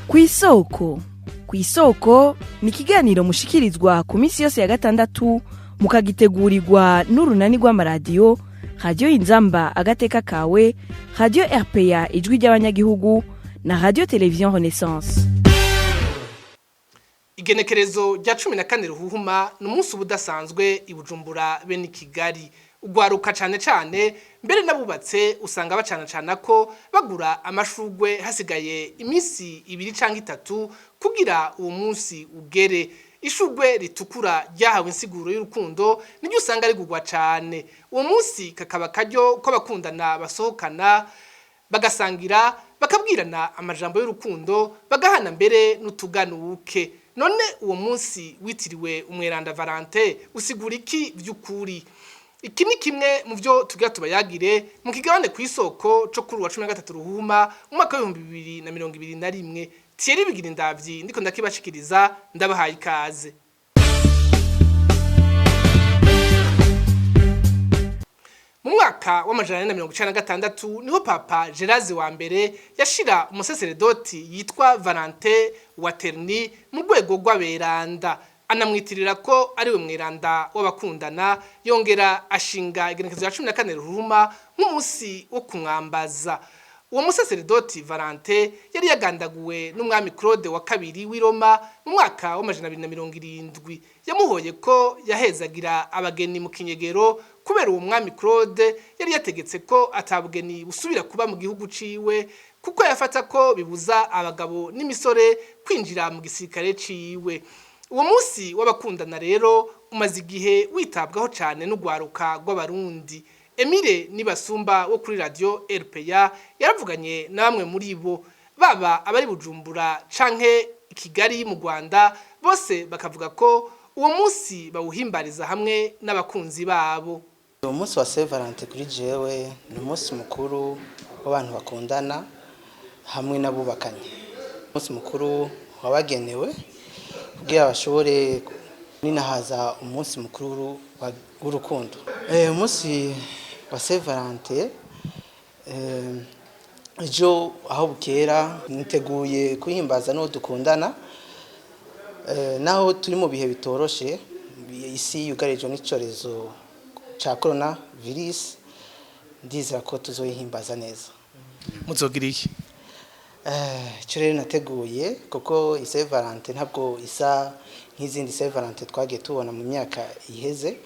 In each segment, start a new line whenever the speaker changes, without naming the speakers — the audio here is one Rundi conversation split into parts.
Kw'isoko. Kw'isoko ni ikiganiro mushikirizwa ku minsi yose ya gatandatu mukagitegurirwa n'urunani rw'amaradiyo Radio Inzamba agateka kawe, Radio RPA ijwi ry'abanyagihugu na Radio Television Renaissance.
Igenekerezo rya 14 Ruhuhuma n'umunsi ubudasanzwe i Bujumbura be ni Kigali. Ugwaruka cane mbere nabubatse usanga bacana ko bagura amashugwe hasigaye iminsi 2 canke 3 kugira uwo munsi ugere. Ishugwe ritukura ryahawe insiguro y'urukundo niryo usanga rigugwa cane. Uwo munsi kakaba karyo ko bakundana basohokana bagasangira bakabwirana amajambo y'urukundo bagahana mbere n'utuganuke. None uwo munsi witiriwe umweranda Valentin usigura iki vy'ukuri? Iki ni kimwe mu byo tugira tubayagire mu kigabane kw'isoko cyo kuri wa 13 Ruhuma mu mwaka wa 2021. Thierry Bigirindavyi ndiko ndakibashikiriza ndabahaye ikaze. Mu mwaka wa 1996 niho Papa Geraze wa mbere yashira umusaseredoti yitwa Valentin Waterni mu rwego rw'aberanda, anamwitirira ko ari we mweranda w'abakundana, yongera ashinga igenekerezo ya 14 Ruhuma nk'umunsi wo kumwambaza. Uwo musaseredoti Valentin yari yagandaguwe n'umwami Claude wa kabiri w'i Roma mu mwaka wa 1970. Yamuhoye ko yahezagira abageni mu kinyegero kubera uwo mwami Claude yari yategetse ko atabugeni busubira kuba mu gihugu ciwe kuko yafata ko bibuza abagabo n'imisore kwinjira mu gisirikare ciwe. Uwo munsi w'abakundana rero umaze igihe witabwaho cyane n'ugwaruka rw'abarundi. Emile Nibasumba wo kuri Radio RPA yaravuganye na bamwe muri bo, baba abari Bujumbura canke Kigali mu Rwanda, bose bakavuga ko uwo munsi bawuhimbariza hamwe n'abakunzi babo.
Uwo munsi wa Saint Valentin kuri jewe ni umunsi mukuru w'abantu bakundana hamwe n'abubakanye. Umunsi mukuru wabagenewe kugira bashobore ninahaza umunsi mukuru w'urukundo. Umunsi wa Saint Valentin ejo aho bukera niteguye kuhimbaza no dukundana, naho turi mu bihe bitoroshe, isi yugarijwe n'icorezo ca corona virus, ndizera ko tuzoyihimbaza neza.
Muzogira iki?
Icyo rero nateguye kuko Saint Valentin ntabwo isa nk'izindi Saint Valentin twagiye tubona mu myaka iheze,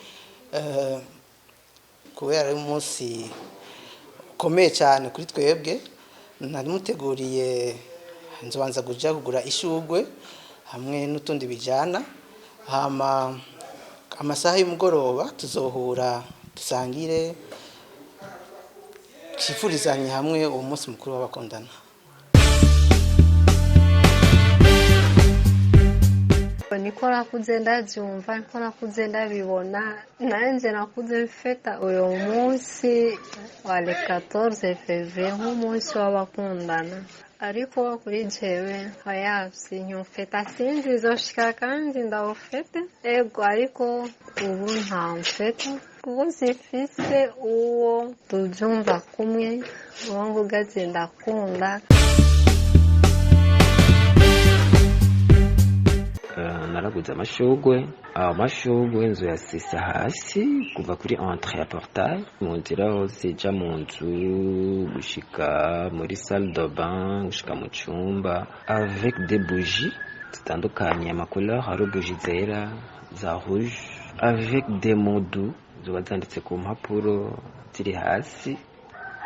kubera ari umunsi ukomeye cyane kuri twebwe. Narimuteguriye nzobanza kuja kugura ishugwe hamwe n'utundi bijana, hama amasaha y'umugoroba tuzohura dusangire kifurizanye hamwe uwo munsi mukuru w'abakundana.
Niko nakuze ndabyumva, niko nakuze ndabibona, nanjye nakuze mfeta uyu munsi wa 14 Fevrier nk'umunsi w'abakundana. Ariko kuri jewe hayavsi nyufeta sinzi bizoshika kandi ndawufete ego, ariko ubu nta mfeta kuko sifise uwo tubyumva kumwe uwo mvuga ndakunda.
Naraguze amashugwe nzu yasisa hasi kuva kuri entrée ya portail mu nzira hose ija mu nzu gushika muri salle de bain gushika mu cyumba, avec des bougies zitandukanye amacouleur, hari bougies zera za rouge, avec des mots doux ziba zanditse ku mpapuro ziri hasi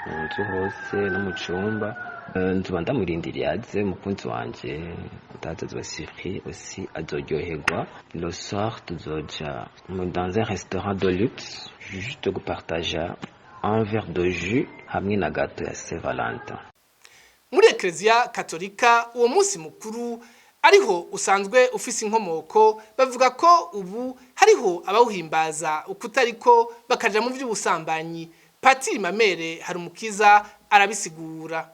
mu nzu hose no mu cyumba. Nzuba ndamurindiriye aze umukunzi wanje utaza surpris aussi azoryoherwa. Le soir tuzoja dans un restaurant de luxe juste pour partager un verre de jus hamwe na gato ya Saint Valentin.
Muri Eklezia Katolika uwo munsi mukuru ariho usanzwe ufise inkomoko, bavuga ko ubu hariho abawuhimbaza ukutariko bakaja mu vy'ubusambanyi. Patiri Mamere Harumukiza arabisigura.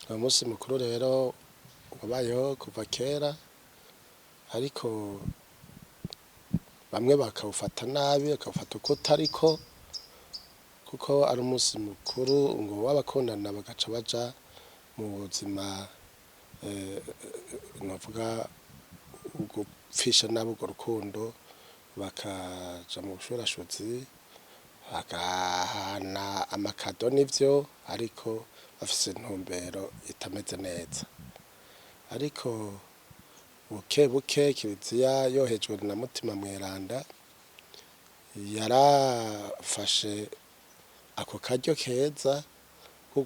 Umunsi mukuru rero wabayeho kuva kera, ariko bamwe bakawufata nabi, bakawufata uko utariko, kuko ari umunsi mukuru ngo w'abakundana bagaca baja mu buzima navuga gupfisha nabo urwo rukundo bakaja mu bushurashuzi bagahana amakado n'ivyo ariko bafise intumbero itameze neza. Ariko buke buke Kiliziya yohejwe na Mutima Mweranda yarafashe ako karyo keza ko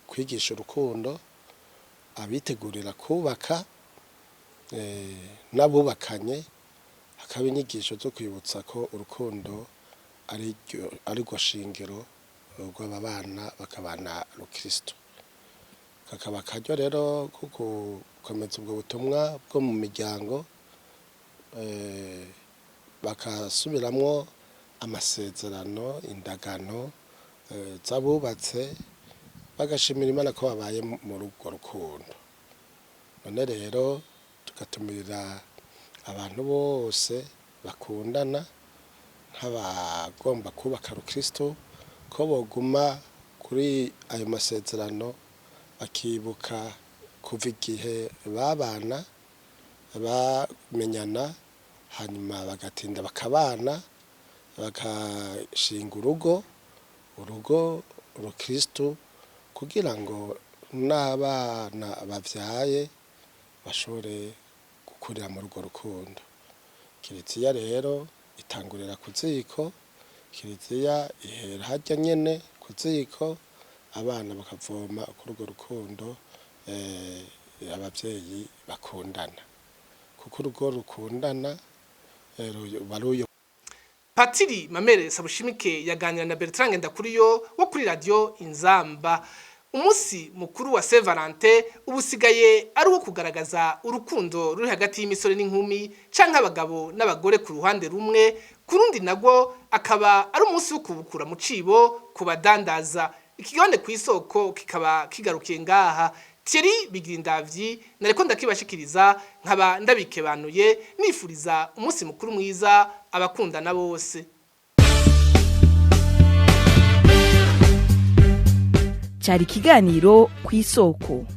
kwigisha urukundo abitegurira kubaka n'abubakanye, hakaba inyigisho zo kwibutsa ko urukundo ari rwo shingiro rw'ababana bakabana rukristo. Kakaba karyo rero ko gukomeza ubwo butumwa bwo mu miryango, bakasubiramwo amasezerano, indagano z'abubatse, bagashimira Imana ko babaye muri urwo rukundo. None rero tugatumirira abantu bose bakundana nk'abagomba kubaka rukristo ko boguma kuri ayo masezerano, bakibuka kuva igihe babana bamenyana, hanyuma bagatinda bakabana, bagashinga urugo rukristo, kugira ngo n'abana bavyaye bashobore gukurira muri urwo rukundo. Kiliziya rero itangurira ku ziko, Kiliziya ihera harya nyene ku ziko, abana bakavoma kuri urwo rukundo abavyeyi bakundana, kuko urugo rukundana baruyo.
Patiri Mamere Sabushimike yaganira na Bertrand Ngendakuriyo wo kuri radio Inzamba. Umusi mukuru wa Saint Valentin ubusigaye ari wo kugaragaza urukundo ruri hagati y'imisore n'inkumi canke abagabo n'abagore ku ruhande rumwe, kurundi nagwo akaba ari umusi wo kubukura mu cibo ku badandaza. Ikigabane kw'isoko kikaba kigarukiye ngaha. Thierry Bigirindavyi nareko ndakibashikiriza, nkaba ndabikebanuye nifuriza umusi mukuru mwiza abakundana bose.
Cari ikiganiro kw'isoko.